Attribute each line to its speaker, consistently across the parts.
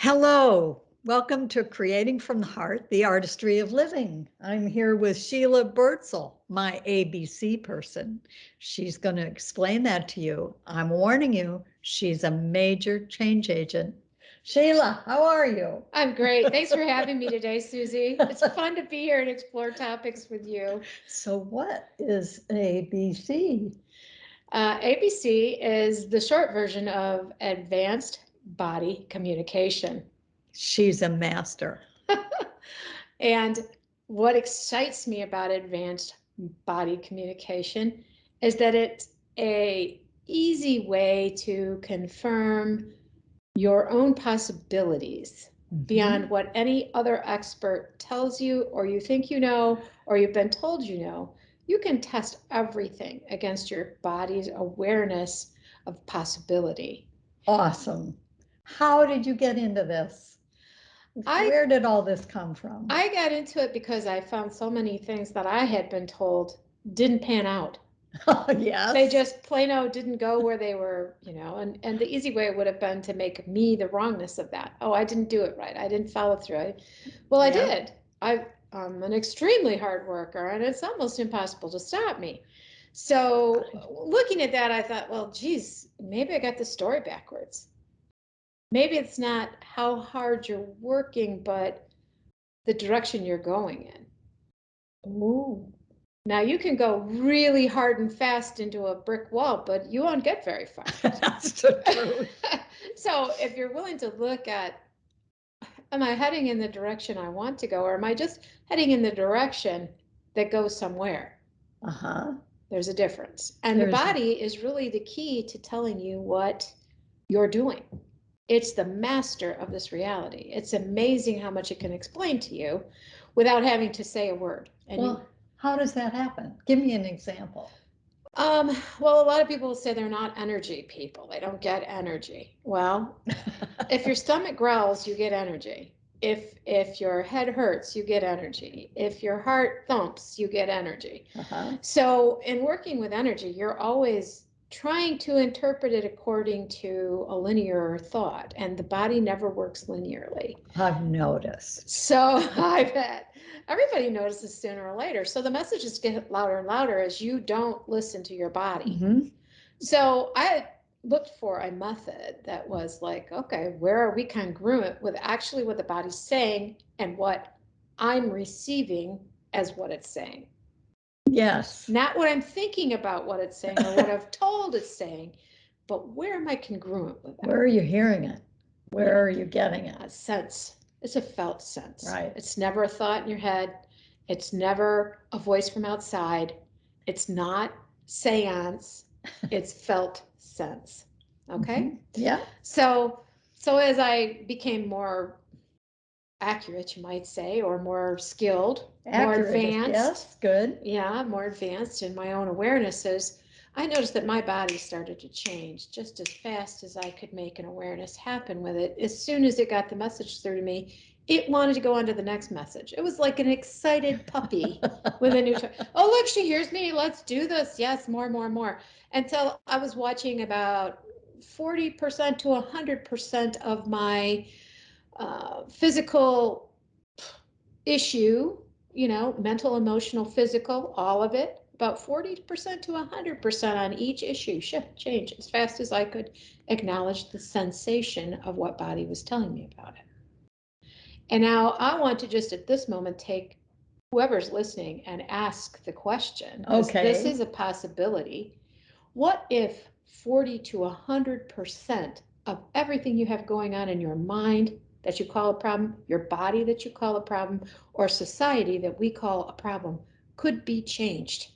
Speaker 1: Hello, welcome to Creating from the Heart, the Artistry of Living. I'm here with Sheila Birdsall, my ABC person. She's going to explain that to you. I'm warning you, she's a major change agent. Sheila, how are you?
Speaker 2: I'm great. Thanks for having me today, Suzy. It's fun to be here and explore topics with you.
Speaker 1: So what is ABC?
Speaker 2: ABC is the short version of Advanced Body Communication.
Speaker 1: She's a master.
Speaker 2: And what excites me about advanced body communication is that it's a easy way to confirm your own possibilities beyond what any other expert tells you, or you think you know, or you've been told you know. You can test everything against your body's awareness of possibility.
Speaker 1: Awesome. How did you get into this? Where did all this come from?
Speaker 2: I got into it because I found so many things that I had been told didn't pan out.
Speaker 1: Yes.
Speaker 2: They just plain out didn't go where they were, and the easy way would have been to make me the wrongness of that. Oh, I didn't do it right. I didn't follow through. I did. I'm an extremely hard worker, and it's almost impossible to stop me. So looking at that, I thought, well, geez, maybe I got the story backwards. Maybe it's not how hard you're working, but the direction you're going in.
Speaker 1: Ooh.
Speaker 2: Now you can go really hard and fast into a brick wall, but you won't get very far.
Speaker 1: That's the truth.
Speaker 2: So if you're willing to look at, am I heading in the direction I want to go, or am I just heading in the direction that goes somewhere? There's a difference. And the body is really the key to telling you what you're doing. It's the master of this reality. It's amazing how much it can explain to you without having to say a word.
Speaker 1: And how does that happen? Give me an example.
Speaker 2: Well, a lot of people say they're not energy people. They don't get energy. Well, if your stomach growls, you get energy. If your head hurts, you get energy. If your heart thumps, you get energy. So in working with energy, you're always trying to interpret it according to a linear thought, and the body never works linearly.
Speaker 1: I've noticed.
Speaker 2: So I bet everybody notices sooner or later. So the messages get louder and louder as you don't listen to your body. So I looked for a method that was like, okay, where are we congruent with actually what the body's saying and what I'm receiving as what it's saying?
Speaker 1: Yes.
Speaker 2: Not what I'm thinking about what it's saying or what I've told it's saying, but where am I congruent with that?
Speaker 1: Where are you hearing it? Where are you getting it?
Speaker 2: A sense. It's a felt sense.
Speaker 1: Right.
Speaker 2: It's never a thought in your head. It's never a voice from outside. It's not seance. It's felt sense. Okay?
Speaker 1: Yeah.
Speaker 2: So as I became more accurate, you might say, or more skilled, more advanced.
Speaker 1: Yes, good.
Speaker 2: Yeah, more advanced in my own awarenesses, I noticed that my body started to change just as fast as I could make an awareness happen with it. As soon as it got the message through to me, it wanted to go on to the next message. It was like an excited puppy with a new toy. Oh, look, she hears me. Let's do this. Yes, more, more, more. Until I was watching about 40% to 100% of my physical issue, mental, emotional, physical, all of it, about 40% to 100% on each issue shift, change as fast as I could acknowledge the sensation of what body was telling me about it. And now I want to just at this moment take whoever's listening and ask the question, because this is a possibility. What if 40 to 100% of everything you have going on in your mind that you call a problem, your body that you call a problem, or society that we call a problem could be changed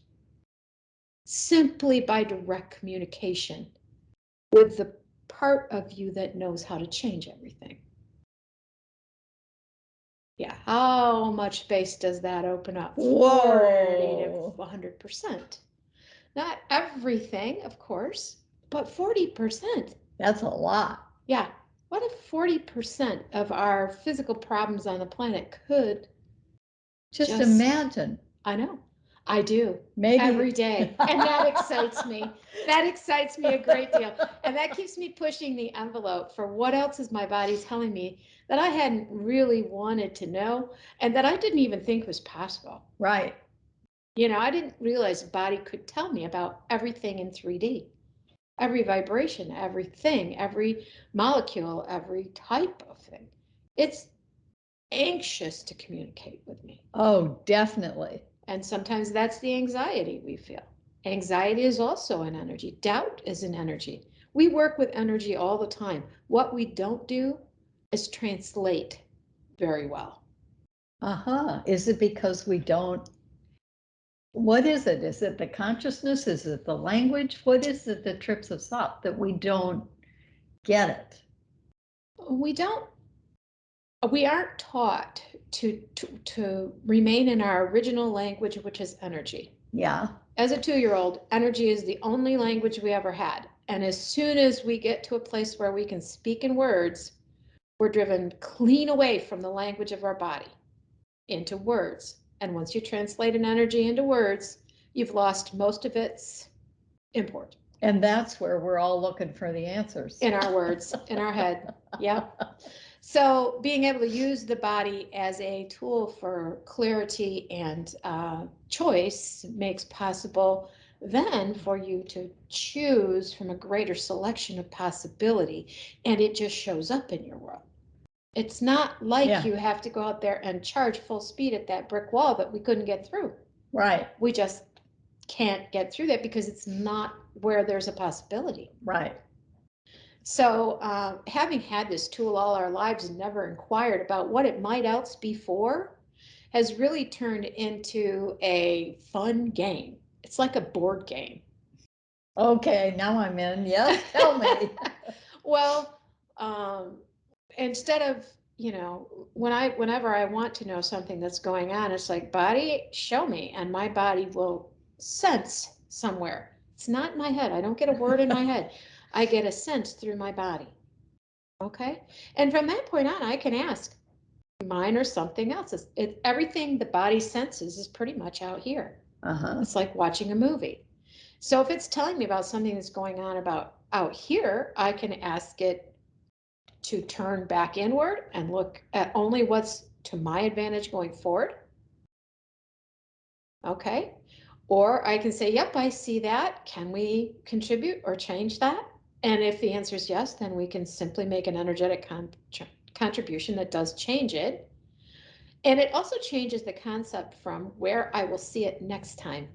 Speaker 2: simply by direct communication with the part of you that knows how to change everything? Yeah, how much space does that open up? 40 to 100%. Not everything, of course, but 40%.
Speaker 1: That's a lot.
Speaker 2: Yeah. What if 40% of our physical problems on the planet could
Speaker 1: just imagine?
Speaker 2: I know. I do.
Speaker 1: Maybe
Speaker 2: Every day. And that excites me. That excites me a great deal. And that keeps me pushing the envelope for what else is my body telling me that I hadn't really wanted to know and that I didn't even think was possible.
Speaker 1: Right.
Speaker 2: You know, I didn't realize the body could tell me about everything in 3D. Every vibration, everything, every molecule, every type of thing. It's anxious to communicate with me.
Speaker 1: Oh, definitely.
Speaker 2: And sometimes that's the anxiety we feel. Anxiety is also an energy. Doubt is an energy. We work with energy all the time. What we don't do is translate very well.
Speaker 1: Uh-huh. Is it because we don't? What is it? Is it the consciousness? Is it the language? What is it that trips us up that we don't get it?
Speaker 2: We don't, we aren't taught to remain in our original language, which is energy.
Speaker 1: Yeah.
Speaker 2: As a 2-year-old, energy is the only language we ever had. And as soon as we get to a place where we can speak in words, we're driven clean away from the language of our body into words. And once you translate an energy into words, you've lost most of its import.
Speaker 1: And that's where we're all looking for the answers.
Speaker 2: In our words, in our head. Yep. So being able to use the body as a tool for clarity and choice makes possible then for you to choose from a greater selection of possibility, and it just shows up in your world. It's not like you have to go out there and charge full speed at that brick wall that we couldn't get through.
Speaker 1: Right.
Speaker 2: We just can't get through that because it's not where there's a possibility.
Speaker 1: Right.
Speaker 2: So having had this tool all our lives and never inquired about what it might else be for has really turned into a fun game. It's like a board game.
Speaker 1: Okay, now I'm in. Yes, tell me.
Speaker 2: Well, instead of, you know, whenever I want to know something that's going on, it's like, body, show me, and my body will sense somewhere. It's not in my head. I don't get a word in my head. I get a sense through my body. Okay. And from that point on, I can ask mine or something else. Everything the body senses is pretty much out here.
Speaker 1: Uh-huh.
Speaker 2: It's like watching a movie. So if it's telling me about something that's going on about out here, I can ask it to turn back inward and look at only what's to my advantage going forward. Okay. Or I can say, yep, I see that. Can we contribute or change that? And if the answer is yes, then we can simply make an energetic contribution that does change it. And it also changes the concept from where I will see it next time.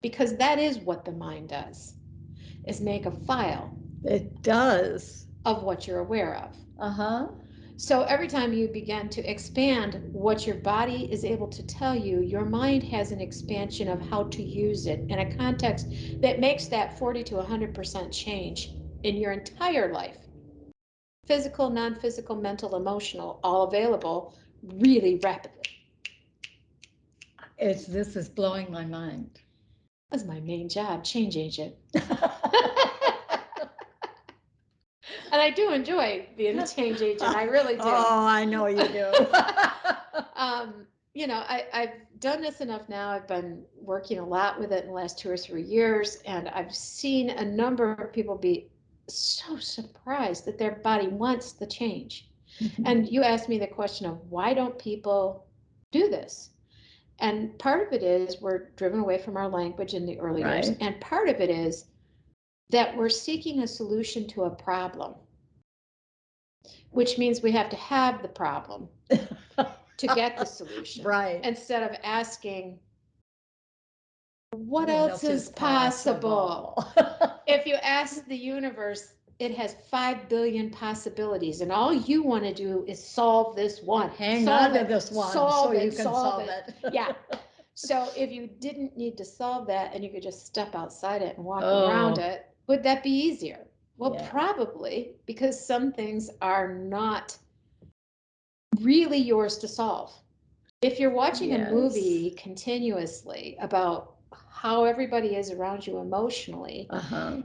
Speaker 2: Because that is what the mind does, is make a file.
Speaker 1: It does.
Speaker 2: Of what you're aware of.
Speaker 1: Uh-huh.
Speaker 2: So every time you begin to expand what your body is able to tell you, your mind has an expansion of how to use it in a context that makes that 40 to 100% change in your entire life. Physical, non-physical, mental, emotional, all available really rapidly.
Speaker 1: This is blowing my mind.
Speaker 2: That's my main job, change agent. And I do enjoy being a change agent. I really do.
Speaker 1: Oh, I know you do.
Speaker 2: You know, I've done this enough now. I've been working a lot with it in the last 2 or 3 years, and I've seen a number of people be so surprised that their body wants the change. And you asked me the question of why don't people do this? And part of it is we're driven away from our language in the early years, and part of it is that we're seeking a solution to a problem, which means we have to have the problem to get the solution.
Speaker 1: Right.
Speaker 2: Instead of asking, what else is possible? If you ask the universe, it has 5 billion possibilities, and all you want to do is solve this one.
Speaker 1: Hang on to this one so you can solve it.
Speaker 2: Yeah. So if you didn't need to solve that and you could just step outside it and walk around it, would that be easier? Well, probably, because some things are not really yours to solve. If you're watching a movie continuously about how everybody is around you emotionally,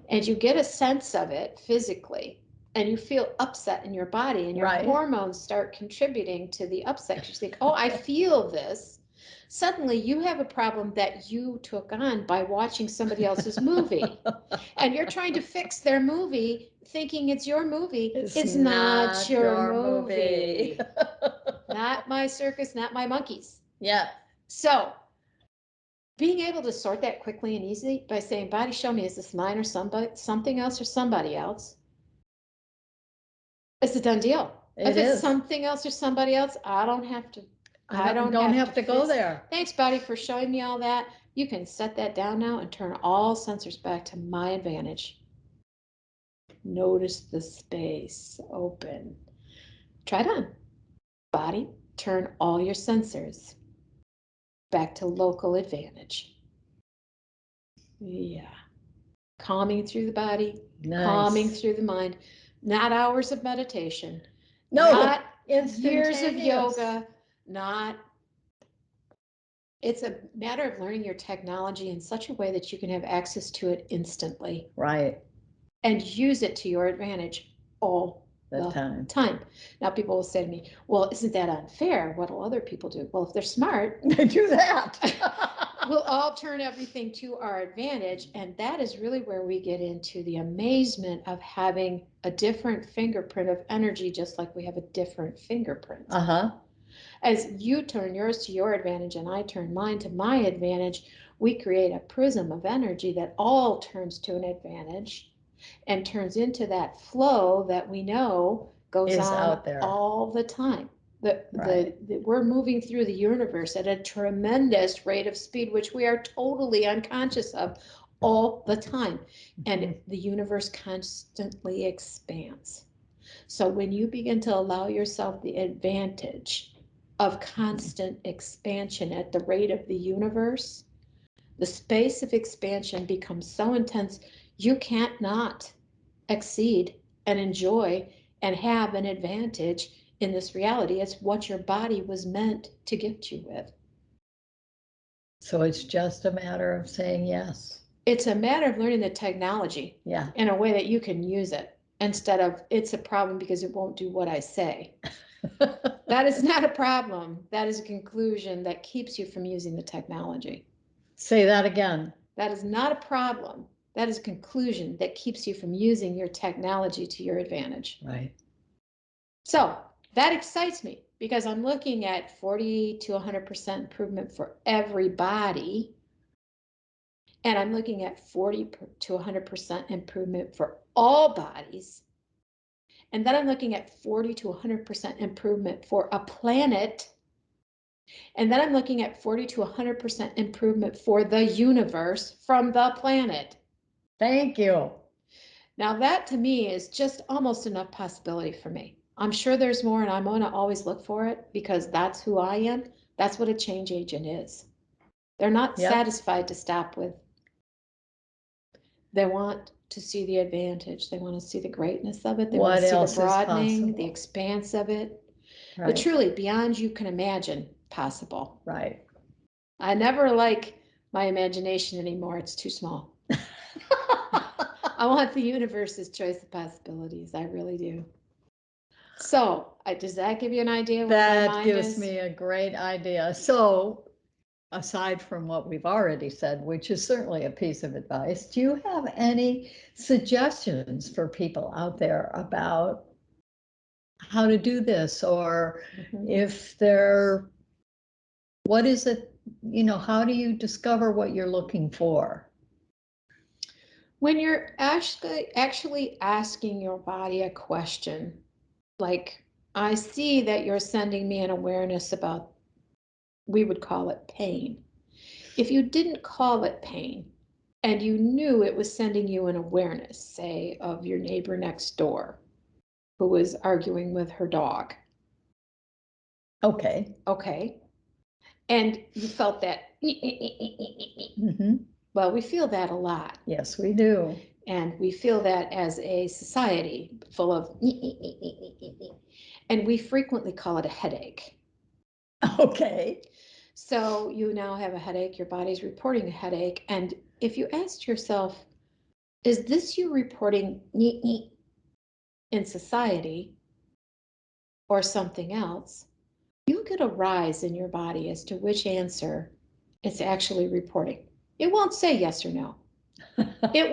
Speaker 2: and you get a sense of it physically, and you feel upset in your body, and your hormones start contributing to the upset, you think, oh, I feel this. Suddenly you have a problem that you took on by watching somebody else's movie. And you're trying to fix their movie thinking it's your movie. It's not your movie. Not my circus, not my monkeys.
Speaker 1: Yeah.
Speaker 2: So being able to sort that quickly and easily by saying, body, show me, is this mine or something else or somebody else? It's a done deal. If it's something else or somebody else, I don't have to.
Speaker 1: I don't have to go there.
Speaker 2: Thanks, body, for showing me all that. You can set that down now and turn all sensors back to my advantage. Notice the space open. Try it on. Body, turn all your sensors back to local advantage. Yeah. Calming through the body, nice. Calming through the mind. Not hours of meditation. No, not years of yoga. Not. It's a matter of learning your technology in such a way that you can have access to it instantly.
Speaker 1: Right.
Speaker 2: And use it to your advantage all the time. Now people will say to me, well, isn't that unfair? What will other people do? Well, if they're smart,
Speaker 1: they do that.
Speaker 2: We'll all turn everything to our advantage. And that is really where we get into the amazement of having a different fingerprint of energy, just like we have a different fingerprint. As you turn yours to your advantage and I turn mine to my advantage, we create a prism of energy that all turns to an advantage and turns into that flow that we know goes on out there all the time. We're moving through the universe at a tremendous rate of speed, which we are totally unconscious of all the time. And the universe constantly expands. So when you begin to allow yourself the advantage of constant expansion at the rate of the universe, the space of expansion becomes so intense you can't not exceed and enjoy and have an advantage in this reality. It's what your body was meant to gift you with.
Speaker 1: So it's just a matter of saying yes.
Speaker 2: It's a matter of learning the technology in a way that you can use it instead of it's a problem because it won't do what I say. That is not a problem. That is a conclusion that keeps you from using the technology.
Speaker 1: Say that again.
Speaker 2: That is not a problem. That is a conclusion that keeps you from using your technology to your advantage.
Speaker 1: Right.
Speaker 2: So that excites me because I'm looking at 40 to 100% improvement for everybody. And I'm looking at 40 to 100% improvement for all bodies. And then I'm looking at 40 to 100% improvement for a planet. And then I'm looking at 40 to 100% improvement for the universe from the planet.
Speaker 1: Thank you.
Speaker 2: Now that to me is just almost enough possibility for me. I'm sure there's more and I'm going to always look for it because that's who I am. That's what a change agent is. They're not satisfied to stop with. They want to see the advantage. They want to see the greatness of it. They want to see the broadening, the expanse of it. Right. But truly, beyond you can imagine possible.
Speaker 1: Right.
Speaker 2: I never like my imagination anymore. It's too small. I want the universe's choice of possibilities. I really do. So, does that give you an idea what my mind is?
Speaker 1: That gives me a great idea. So, aside from what we've already said, which is certainly a piece of advice, do you have any suggestions for people out there about how to do this? Or if they're, what is it, how do you discover what you're looking for?
Speaker 2: When you're actually asking your body a question, like, I see that you're sending me an awareness about, we would call it pain. If you didn't call it pain and you knew it was sending you an awareness, say, of your neighbor next door who was arguing with her dog.
Speaker 1: Okay.
Speaker 2: And you felt that. Well, we feel that a lot.
Speaker 1: Yes, we do.
Speaker 2: And we feel that as a society full of, and we frequently call it a headache.
Speaker 1: Okay.
Speaker 2: So you now have a headache, your body's reporting a headache. And if you asked yourself, is this you reporting in society or something else? You'll get a rise in your body as to which answer it's actually reporting. It won't say yes or no. It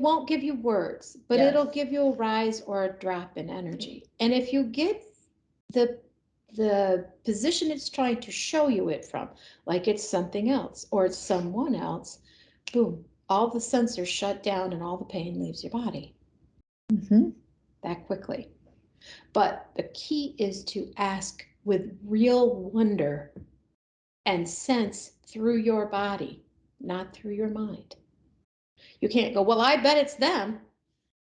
Speaker 2: won't give you words, but
Speaker 1: Yes.
Speaker 2: it'll give you a rise or a drop in energy. And if you get the position it's trying to show you it from, like it's something else or it's someone else, boom, all the sensors shut down and all the pain leaves your body that quickly. But the key is to ask with real wonder and sense through your body, not through your mind. You can't go, well, I bet it's them.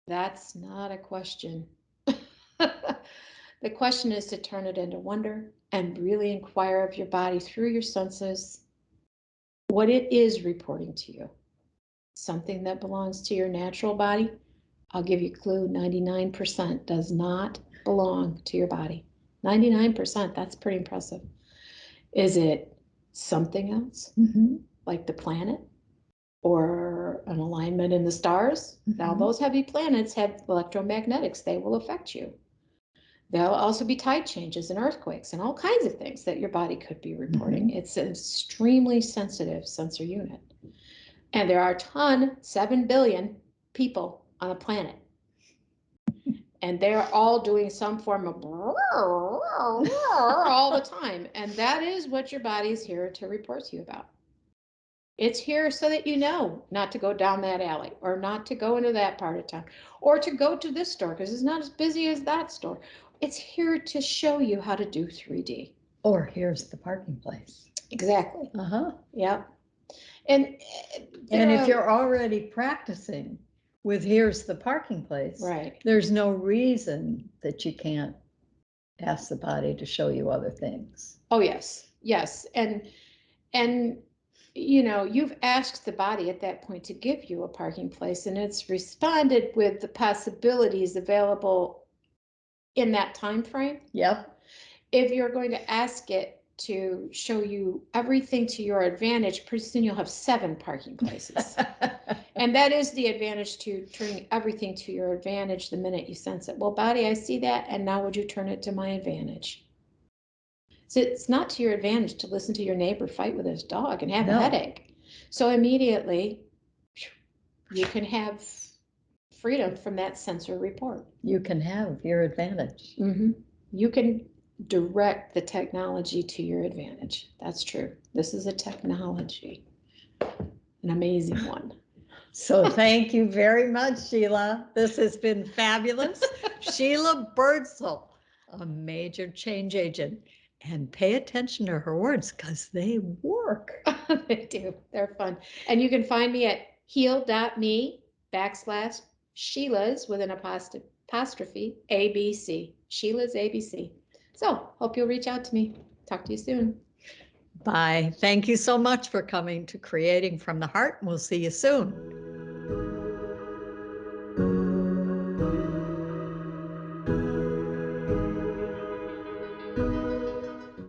Speaker 2: That's not a question. The question is to turn it into wonder and really inquire of your body through your senses what it is reporting to you. Something that belongs to your natural body, I'll give you a clue, 99% does not belong to your body. 99%, that's pretty impressive. Is it something else, like the planet or an alignment in the stars? Now, those heavy planets have electromagnetics. They will affect you. There'll also be tide changes and earthquakes and all kinds of things that your body could be reporting. It's an extremely sensitive sensor unit. And there are 7 billion people on the planet. And they're all doing some form of all the time. And that is what your body's here to report to you about. It's here so that you know not to go down that alley or not to go into that part of town or to go to this store because it's not as busy as that store. It's here to show you how to do 3D.
Speaker 1: Or here's the parking place.
Speaker 2: Exactly. Yep.
Speaker 1: And if you're already practicing with here's the parking place,
Speaker 2: right,
Speaker 1: there's no reason that you can't ask the body to show you other things.
Speaker 2: Oh, yes. Yes. And you know, you've asked the body at that point to give you a parking place, and it's responded with the possibilities available in that time frame.
Speaker 1: Yep.
Speaker 2: If you're going to ask it to show you everything to your advantage, pretty soon you'll have 7 parking places. And that is the advantage to turning everything to your advantage the minute you sense it. Well, body, I see that, and now would you turn it to my advantage? So it's not to your advantage to listen to your neighbor fight with his dog and have a headache. So immediately you can have freedom from that sensor report.
Speaker 1: You can have your advantage.
Speaker 2: You can direct the technology to your advantage. That's true. This is a technology, an amazing one.
Speaker 1: So thank you very much, Sheila. This has been fabulous. Sheila Birdsall, a major change agent. And pay attention to her words because they work.
Speaker 2: They do. They're fun. And you can find me at heal.me/Sheila's with an apostrophe ABC. Sheila's ABC. So hope you'll reach out to me. Talk to you soon.
Speaker 1: Bye. Thank you so much for coming to Creating from the Heart. We'll see you soon.